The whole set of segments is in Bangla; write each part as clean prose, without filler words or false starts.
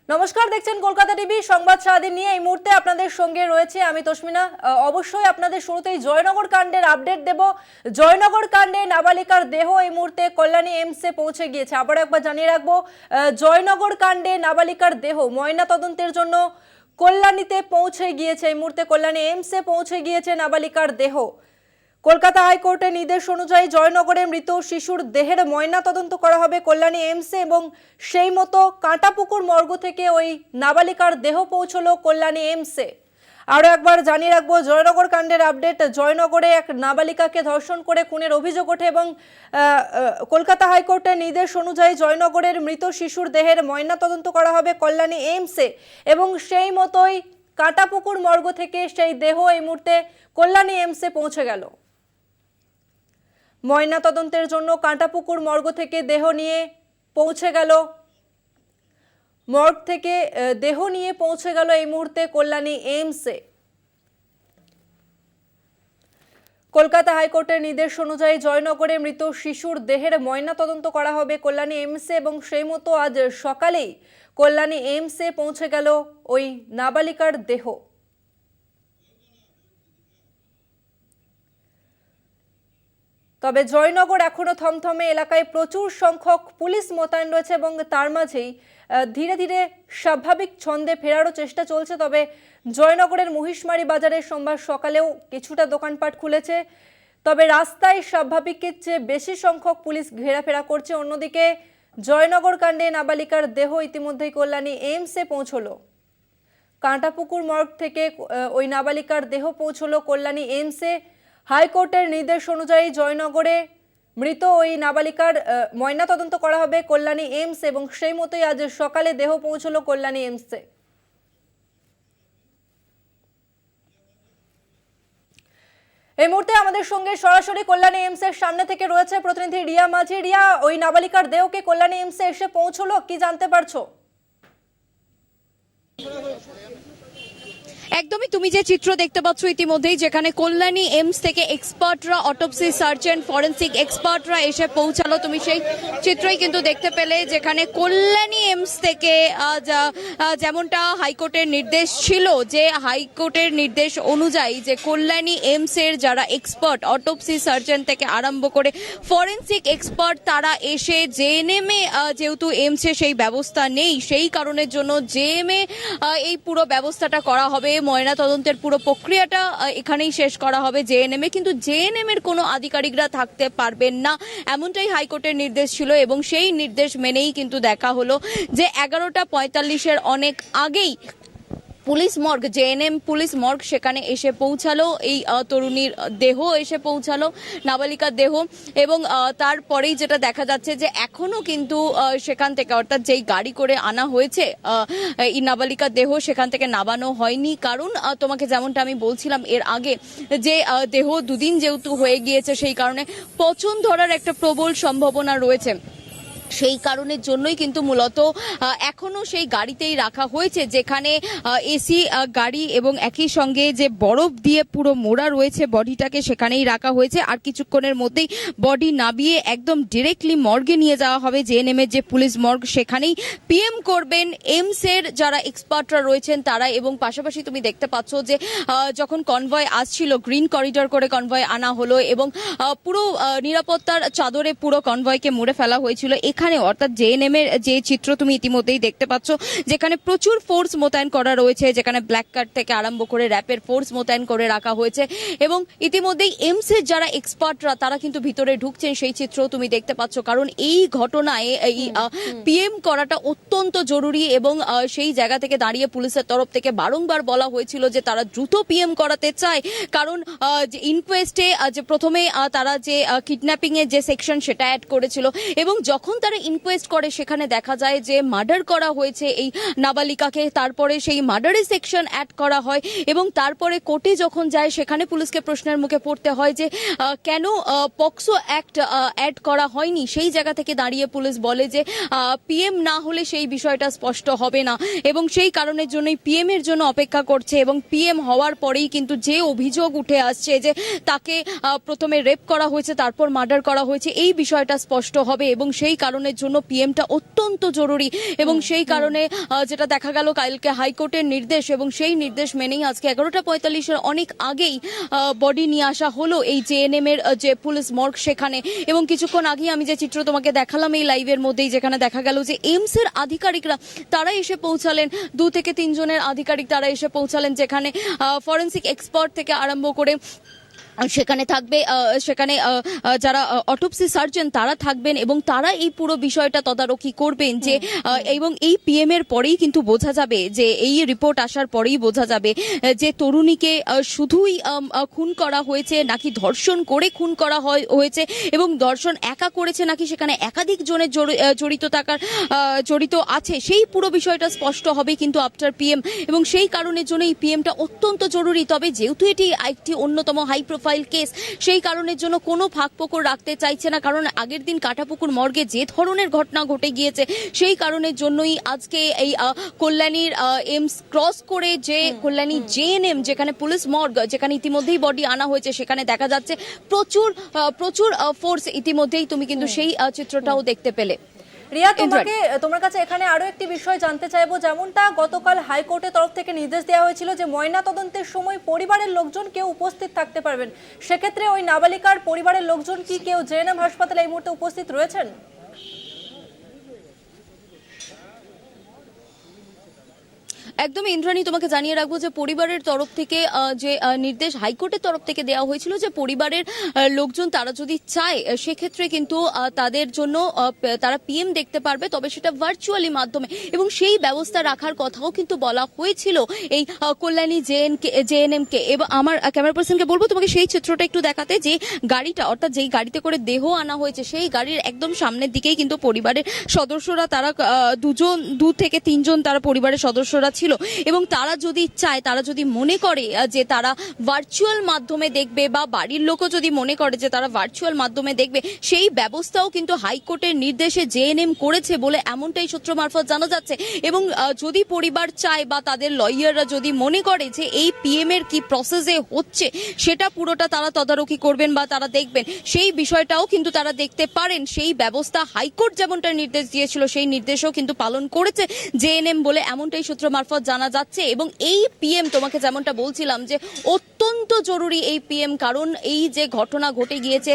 নমস্কার, দেখছেন কলকাতা টিভি সংবাদ সারাদিন নিয়ে এই মুহূর্তে আপনাদের সঙ্গে রয়েছে আমি তসমিনা। অবশ্যই আপনাদের শুরুতেই জয়নগর কাণ্ডের আপডেট দেব। জয়নগর কাণ্ডে নাবালিকার দেহ এই মুহূর্তে কল্যাণী এইমসে পৌঁছে গিয়েছে। আবার একবার জানিয়ে রাখবো, জয়নগর কাণ্ডে নাবালিকার দেহ ময়না তদন্তের জন্য কল্যাণীতে পৌঁছে গিয়েছে। এই মুহূর্তে কল্যাণী এইমসে পৌঁছে গিয়েছে নাবালিকার দেহ। কলকাতা হাইকোর্টের নির্দেশ অনুযায়ী জয়নগরে মৃত শিশুর দেহের ময়না তদন্ত করা হবে কল্যাণী এইমসে এবং সেই মতো কাঁটাপুকুর মর্গ থেকে ওই নাবালিকার দেহ পৌঁছলো কল্যাণী এইমসে। আরও একবার জানিয়ে রাখবো, জয়নগর কাণ্ডের আপডেট। জয়নগরে এক নাবালিকাকে ধর্ষণ করে খুনের অভিযোগ ওঠে এবং কলকাতা হাইকোর্টের নির্দেশ অনুযায়ী জয়নগরের মৃত শিশুর দেহের ময়না তদন্ত করা হবে কল্যাণী এইমসে এবং সেই মতোই কাঁটাপুকুর মর্গ থেকে সেই দেহ এই মুহূর্তে কল্যাণী এইমসে পৌঁছে গেল। ময়না তদন্তের জন্য কাঁটাপুকুর মর্গ থেকে দেহ নিয়ে পৌঁছে গেল, মর্গ থেকে দেহ নিয়ে পৌঁছে গেল এই মুহূর্তে কল্যাণী এইমসে। কলকাতা হাইকোর্টের নির্দেশ অনুযায়ী জয়নগরে মৃত শিশুর দেহের ময়না তদন্ত করা হবে কল্যাণী এইমসে এবং সেই মতো আজ সকালেই কল্যাণী এইমসে পৌঁছে গেল ওই নাবালিকার দেহ। তবে জয়নগর এখনো থমথমে, এলাকায় প্রচুর সংখ্যক পুলিশ মোতায়েন রয়েছে এবং তার মাঝেই ধীরে ধীরে স্বাভাবিক ছন্দে ফেরারও চেষ্টা চলছে। তবে জয়নগরের মহিষমারি বাজারে সোমবার সকালেও কিছুটা দোকানপাট খুলেছে, তবে রাস্তায় স্বাভাবিকের চেয়ে বেশি সংখ্যক পুলিশ ঘেরাফেরা করছে। অন্যদিকে জয়নগর কাণ্ডে নাবালিকার দেহ ইতিমধ্যেই কল্যাণী এইমসে পৌঁছলো। কাঁটাপুকুর মর্গ থেকে ওই নাবালিকার দেহ পৌঁছলো কল্যাণী এইমসে। হাইকোর্টের নির্দেশ অনুযায়ী জয়নগরে মৃত ওই নাবালিকার ময়না তদন্ত করা হবে কল্যাণী এইমস এবং সেই মতোই আজ সকালে দেহ পৌঁছলো কল্যাণী এইমসে। এই মুহূর্তে আমাদের সঙ্গে সরাসরি কল্যাণী এইমসের সামনে থেকে রয়েছে প্রতিনিধি রিয়া মাঝি। রিয়া, ওই নাবালিকার দেহকে কল্যাণী এইমসে এসে পৌঁছলো, কি জানতে পারছো? একদমই, তুমি যে চিত্র দেখতে পাচ্ছ ইতিমধ্যেই, যেখানে কল্যাণী এইমস থেকে এক্সপার্টরা, অটোপসি সার্জন, ফরেন্সিক এক্সপার্টরা এসে পৌঁছালো, তুমি সেই চিত্রই কিন্তু দেখতে পেলে। যেখানে কল্যাণী এইমস থেকে যেমনটা হাইকোর্টের নির্দেশ ছিল, যে হাইকোর্টের নির্দেশ অনুযায়ী যে কল্যাণী এইমসের যারা এক্সপার্ট, অটোপসি সার্জন থেকে আরম্ভ করে ফরেন্সিক এক্সপার্ট, তারা এসে জেএনএমে, যেহেতু এইমসে সেই ব্যবস্থা নেই, সেই কারণের জন্য জেএমএ এই পুরো ব্যবস্থাটা করা হবে। ময়না তদন্তের পুরো প্রক্রিয়াটা এখানেই শেষ করা হবে জেএনএমে, কিন্তু জেএনএম এর কোনো আধিকারিকরা থাকতে পারবেন না, এমনটাই হাইকোর্টের নির্দেশ ছিল এবং সেই নির্দেশ মেনেই কিন্তু দেখা হলো যে 11:45 অনেক আগেই police morgue, GNM police morgue সেখানে এসে পৌঁছালো, এই তরুণীর দেহ এসে পৌঁছালো, নাবালিকার দেহ। এবং তারপরেই যেটা দেখা যাচ্ছে যে এখনো কিন্তু সেখান থেকে, অর্থাৎ যেই গাড়ি করে আনা হয়েছে এই নাবালিকার দেহ, সেখান থেকে নামানো হয়নি। কারণ তোমাকে যেমনটা আমি বলছিলাম এর আগে, যে দেহ দুদিন যেহেতু হয়ে গিয়েছে, সেই কারণে পচন ধরার একটা প্রবল সম্ভাবনা রয়েছে। সেই কারণের জন্যই কিন্তু মূলত এখনো সেই গাড়িতেই রাখা হয়েছে, যেখানে এসি গাড়ি এবং একই সঙ্গে যে বরফ দিয়ে পুরো মোড়া রয়েছে বডিটাকে, সেখানেই রাখা হয়েছে। আর কিছুক্ষণের মধ্যেই বডি নামিয়ে একদম ডিরেক্টলি মর্গে নিয়ে যাওয়া হবে, জেএনএম এর যে পুলিশ মর্গ, সেখানেই পিএম করবেন এইমসের যারা এক্সপার্টরা রয়েছেন তারা। এবং পাশাপাশি তুমি দেখতে পাচ্ছ যে যখন কনভয় আসছিল, গ্রিন করিডর করে কনভয় আনা হলো এবং পুরো নিরাপত্তার চাদরে পুরো কনভয়কে মুড়ে ফেলা হয়েছিল এখানে, অর্থাৎ জেএনএম এর যে চিত্র তুমি ইতিমধ্যেই দেখতে পাচ্ছ, যেখানে প্রচুর ফোর্স মোতায়েন করা রয়েছে, যেখানে ব্ল্যাক কার্ড থেকে আরম্ভ করে র্যাপের ফোর্স মোতায়েন করে রাখা হয়েছে এবং ইতিমধ্যেই এইমস এর যারা এক্সপার্টরা তারা কিন্তু ভিতরে ঢুকছেন, সেই চিত্র তুমি দেখতে পাচ্ছ। কারণ এই ঘটনায় এই পিএম করাটা অত্যন্ত জরুরি এবং সেই জায়গা থেকে দাঁড়িয়ে পুলিশের তরফ থেকে বারংবার বলা হয়েছিল যে তারা দ্রুত পিএম করাতে চায়। কারণ ইনকোয়েস্টে যে প্রথমে তারা যে কিডন্যাপিং এর যে সেকশন সেটা অ্যাড করেছিল এবং যখন তারা ইনকোয়েস্ট করে সেখানে দেখা যায় যে মার্ডার করা হয়েছে এই নাবালিকাকে, তারপরে সেই মার্ডারের সেকশন অ্যাড করা হয় এবং তারপরে কোর্টে যখন যায় সেখানে পুলিশকে প্রশ্নের মুখে পড়তে হয় যে কেন পক্সো অ্যাক্ট অ্যাড করা হয়নি। সেই জায়গা থেকে দাঁড়িয়ে পুলিশ বলে যে পিএম না হলে সেই বিষয়টা স্পষ্ট হবে না এবং সেই কারণের জন্যই পিএম এর জন্য অপেক্ষা করছে। এবং পিএম হওয়ার পরেই কিন্তু যে অভিযোগ উঠে আসছে যে তাকে প্রথমে রেপ করা হয়েছে, তারপর মার্ডার করা হয়েছে, এই বিষয়টা স্পষ্ট হবে এবং সেই কারণে কারণের জন্য পিএমটা অত্যন্ত জরুরি এবং সেই কারণে যেটা দেখা গেল কালকে হাইকোর্টের নির্দেশ এবং সেই নির্দেশ মেনেই আজকে 11:45-এর অনেক আগেই বডি নিয়ে আসা হলো এই জেএনএম এর যে পুলিশ মর্গ সেখানে। এবং কিছুক্ষণ আগে আমি যে চিত্র তোমাকে দেখালাম এই লাইভের মধ্যেই, যেখানে দেখা গেল যে এইমস এর আধিকারিকরা তারা এসে পৌঁছালেন, 2 থেকে 3 জনের আধিকারিক তারা এসে পৌঁছালেন, যেখানে ফরেন্সিক এক্সপার্ট থেকে আরম্ভ করে সেখানে থাকবে, সেখানে যারা অটোপসি সার্জন তারা থাকবেন এবং তারা এই পুরো বিষয়টা তদারকি করবেন যে এবং এই পিএম এর পরেই কিন্তু বোঝা যাবে, যে এই রিপোর্ট আসার পরেই বোঝা যাবে যে তরুণীকে শুধুই খুন করা হয়েছে নাকি ধর্ষণ করে খুন করা হয়েছে এবং ধর্ষণ একা করেছে নাকি সেখানে একাধিক জনের জড়িত আছে, সেই পুরো বিষয়টা স্পষ্ট হবে কিন্তু আফটার পিএম। এবং সেই কারণের জন্য এই পিএমটা অত্যন্ত জরুরি। তবে যেহেতু এটি একটি অন্যতম হাই প্রোফাইল কেস, সেই কারণের জন্য কোনো ফাঁকফোকর রাখতে চাইছে না, কারণ আগের দিন কাটাপুকুর মর্গে যে ধরনের ঘটনা ঘটে গিয়েছে সেই কারণের জন্যই আজকে এই কল্যাণীর এইমস ক্রস করে যে কল্যাণী জেএনএম যেখানে পুলিশ মর্গ, যেখানে ইতিমধ্যেই বডি আনা হয়েছে, সেখানে দেখা যাচ্ছে প্রচুর ফোর্স ইতিমধ্যেই, তুমি কিন্তু সেই চিত্রটাও দেখতে পেলে। রিয়া, তোমার কাছে এখানে আরো একটি বিষয় জানতে চাইবো, যেমনটা গতকাল হাইকোর্টের তরফ থেকে নির্দেশ দেওয়া হয়েছিল যে ময়না তদন্তের সময় পরিবারের লোকজন কেউ উপস্থিত থাকতে পারবেন, সেক্ষেত্রে ওই নাবালিকার পরিবারের লোকজন কি কেউ জেএনএম হাসপাতালে এই মুহূর্তে উপস্থিত রয়েছেন? একদম ইন্দ্রাণী, তোমাকে জানিয়ে রাখবো যে পরিবারের তরফ থেকে যে নির্দেশ হাইকোর্টের তরফ থেকে দেওয়া হয়েছিল যে পরিবারের লোকজন তারা যদি চায় সেক্ষেত্রে কিন্তু তাদের জন্য তারা পিএম দেখতে পারবে, তবে সেটা ভার্চুয়ালি মাধ্যমে, এবং সেই ব্যবস্থা রাখার কথাও কিন্তু বলা হয়েছিল এই কল্যাণী জেএনএম কে। এবং আমার ক্যামেরা পার্সনকে বলবো তোমাকে সেই চিত্রটা একটু দেখাতে, যে গাড়িটা অর্থাৎ যেই গাড়িতে করে দেহ আনা হয়েছে সেই গাড়ির একদম সামনের দিকেই কিন্তু পরিবারের সদস্যরা, তারা 2 থেকে 3 জন তারা পরিবারের সদস্যরা ছিল এবং তারা যদি চায়, তারা যদি মনে করে যে তারা ভার্চুয়াল মাধ্যমে দেখবে বা বাড়ির লোকও যদি মনে করে যে তারা ভার্চুয়াল মাধ্যমে দেখবে, সেই ব্যবস্থাও কিন্তু হাইকোর্টের নির্দেশে জেএনএম করেছে বলে এমনটাই সূত্র মারফত জানা যাচ্ছে। এবং যদি পরিবার চায় বা তাদের লয়াররা যদি মনে করে যে এই পিএম এর কি প্রসেসে হচ্ছে সেটা পুরোটা তারা তদারকি করবেন বা তারা দেখবেন, সেই বিষয়টাও কিন্তু তারা দেখতে পারেন। সেই ব্যবস্থা হাইকোর্ট যেমনটা নির্দেশ দিয়েছিল সেই নির্দেশও কিন্তু পালন করেছে জেএনএম বলে এমনটাই সূত্র মারফত জানা যাচ্ছে। এবং এই পিএম তোমাকে যেমনটা বলছিলাম যে অত্যন্ত জরুরি এই পিএম, কারণ এই যে ঘটনা ঘটে গিয়েছে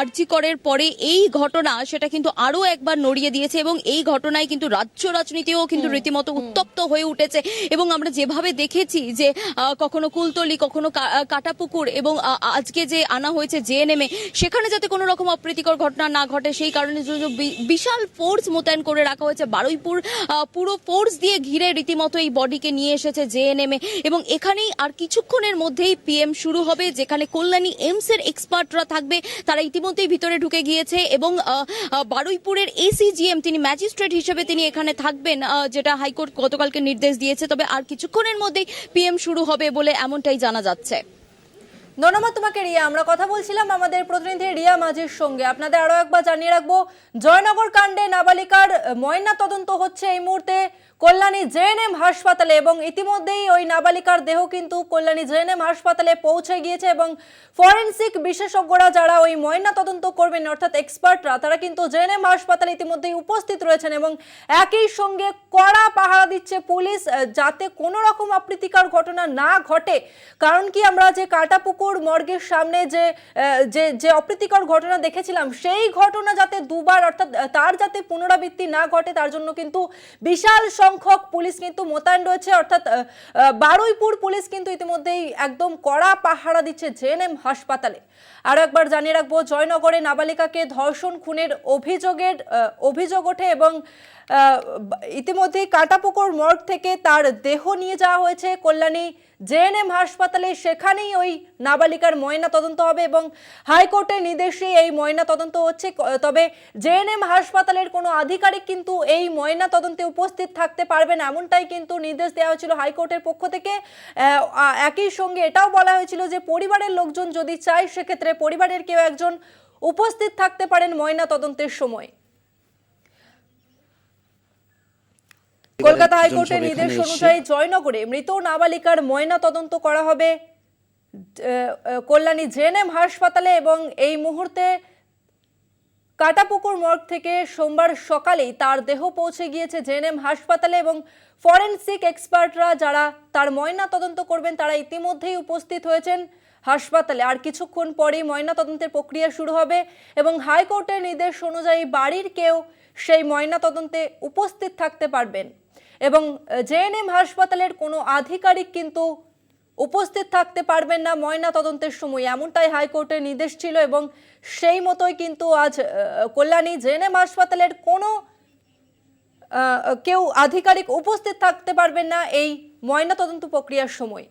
আরজি করের পরে, এই ঘটনা সেটা কিন্তু আরো একবার নড়িয়ে দিয়েছে এবং এই ঘটনায় কিন্তু রাজ্য রাজনীতিও কিন্তু রীতিমতো উত্তপ্ত হয়ে উঠেছে। এবং আমরা যেভাবে দেখেছি যে কখনো কুলতলি, কখনো কাটাপুকুর, এবং আজকে যে আনা হয়েছে জেএনএমে, সেখানে যাতে কোনো রকম অপ্রীতিকর ঘটনা না ঘটে সেই কারণে বিশাল ফোর্স মোতায়েন করে রাখা হয়েছে। বারুইপুর পুরো ফোর্স দিয়ে ঘিরে রীতিমতো এই বডিকে নিয়ে এসেছে জেএনএমে। এবং এখানেই আর কিছুক্ষণের মধ্যেই পিএম শুরু হবে, যেখানে কল্যাণী এইমস এর এক্সপার্টরা থাকবে, তারা ইতিমধ্যেই ভিতরে ঢুকে গিয়েছে এবং বারুইপুরের এসিজিএম তিনি ম্যাজিস্ট্রেট হিসেবে তিনি এখানে থাকবেন, যেটা হাইকোর্ট গতকালকে নির্দেশ দিয়েছে। তবে আর কিছুক্ষণের মধ্যেই পিএম শুরু হবে বলে এমনটাই জানা যাচ্ছে। ধন্যবাদ তোমাকে রিয়া। আমরা কথা বলছিলাম আমাদের প্রতিনিধি রিয়া মাঝির সঙ্গে। আপনাদের আরো একবার জানিয়ে রাখবো, জয়নগর কাণ্ডে নাবালিকার ময়না তদন্ত হচ্ছে এই মুহূর্তে কল্যাণী জেএনএম হাসপাতালে এবং ইতিমধ্যেই ওই নাবালিকার দেহ কিন্তু কল্যাণী জেএনএম হাসপাতালে পৌঁছে গিয়েছে এবং ফরেনসিক বিশেষজ্ঞরা যারা ওই ময়না তদন্ত করবেন অর্থাৎ এক্সপার্টরা, তারা কিন্তু জেএনএম হাসপাতালে ইতিমধ্যেই উপস্থিত রয়েছেন এবং একই সঙ্গে কড়া পাহারা দিচ্ছে পুলিশ, যাতে কোনো রকম অপ্রীতিকর ঘটনা না ঘটে। কারণ কি, আমরা যে কাটাপুকুর মর্গের সামনে যে অপ্রীতিকর ঘটনা দেখেছিলাম, সেই ঘটনা যাতে দুবার অর্থাৎ তার যাতে পুনরাবৃত্তি না ঘটে, তার জন্য কিন্তু বিশাল সংখ্যক পুলিশ কিন্তু মোতায়েন রয়েছে। অর্থাৎ বারুইপুর পুলিশ কিন্তু ইতিমধ্যেই একদম কড়া পাহারা দিচ্ছে জেএনএম হাসপাতালে। আরো একবার জানিয়ে রাখবো, জয়নগরে নাবালিকাকে ধর্ষণ খুনের অভিযোগ ওঠে এবং ইতিমধ্যেই কাটাপুকুর মর্গ থেকে তার দেহ নিয়ে যাওয়া হয়েছে কল্যাণী জেএনএম হাসপাতালে। সেখানেই ওই নাবালিকার ময়না তদন্ত হবে এবং হাইকোর্টের নির্দেশে এই ময়না তদন্ত হচ্ছে। তবে জেএনএম হাসপাতালের কোনো আধিকারিক কিন্তু এই ময়না তদন্তে উপস্থিত থাকতে পারবেন, এমনটাই কিন্তু নির্দেশ দেওয়া হয়েছিল হাইকোর্টের পক্ষ থেকে। একই সঙ্গে এটাও বলা হয়েছিল যে পরিবারের লোকজন যদি চায় সেক্ষেত্রে পরিবারের কেউ একজন উপস্থিত থাকতে পারেন ময়না তদন্তের সময়। কলকাতা হাইকোর্টের নির্দেশ অনুযায়ী জয়নগরে মৃত নাবালিকার ময়না তদন্ত করা হবে কল্যাণী জেএনএম হাসপাতালে এবং এই মুহূর্তে কাটাপুকুর মর্গ থেকে সোমবার সকালেই তার দেহ পৌঁছে গিয়েছে জেএনএম হাসপাতালে এবং ফরেনসিক এক্সপার্টরা যারা তার ময়না তদন্ত করবেন তারা ইতিমধ্যেই উপস্থিত হয়েছেন হাসপাতালে। আর কিছুক্ষণ পরেই ময়না তদন্তের প্রক্রিয়া শুরু হবে এবং হাইকোর্টের নির্দেশ অনুযায়ী বাড়ির কেউ সেই ময়না তদন্তে উপস্থিত থাকতে পারবেন এবং জেএনএম হাসপাতালের কোনো আধিকারিক কিন্তু উপস্থিত থাকতে পারবেন না ময়না তদন্তের সময়, এমনটাই হাইকোর্টের নির্দেশ ছিল এবং সেই মতোই কিন্তু আজ কল্যাণী জেএনএম হাসপাতালের কোনো কেউ আধিকারিক উপস্থিত থাকতে পারবেন না এই ময়না তদন্ত প্রক্রিয়ার সময়।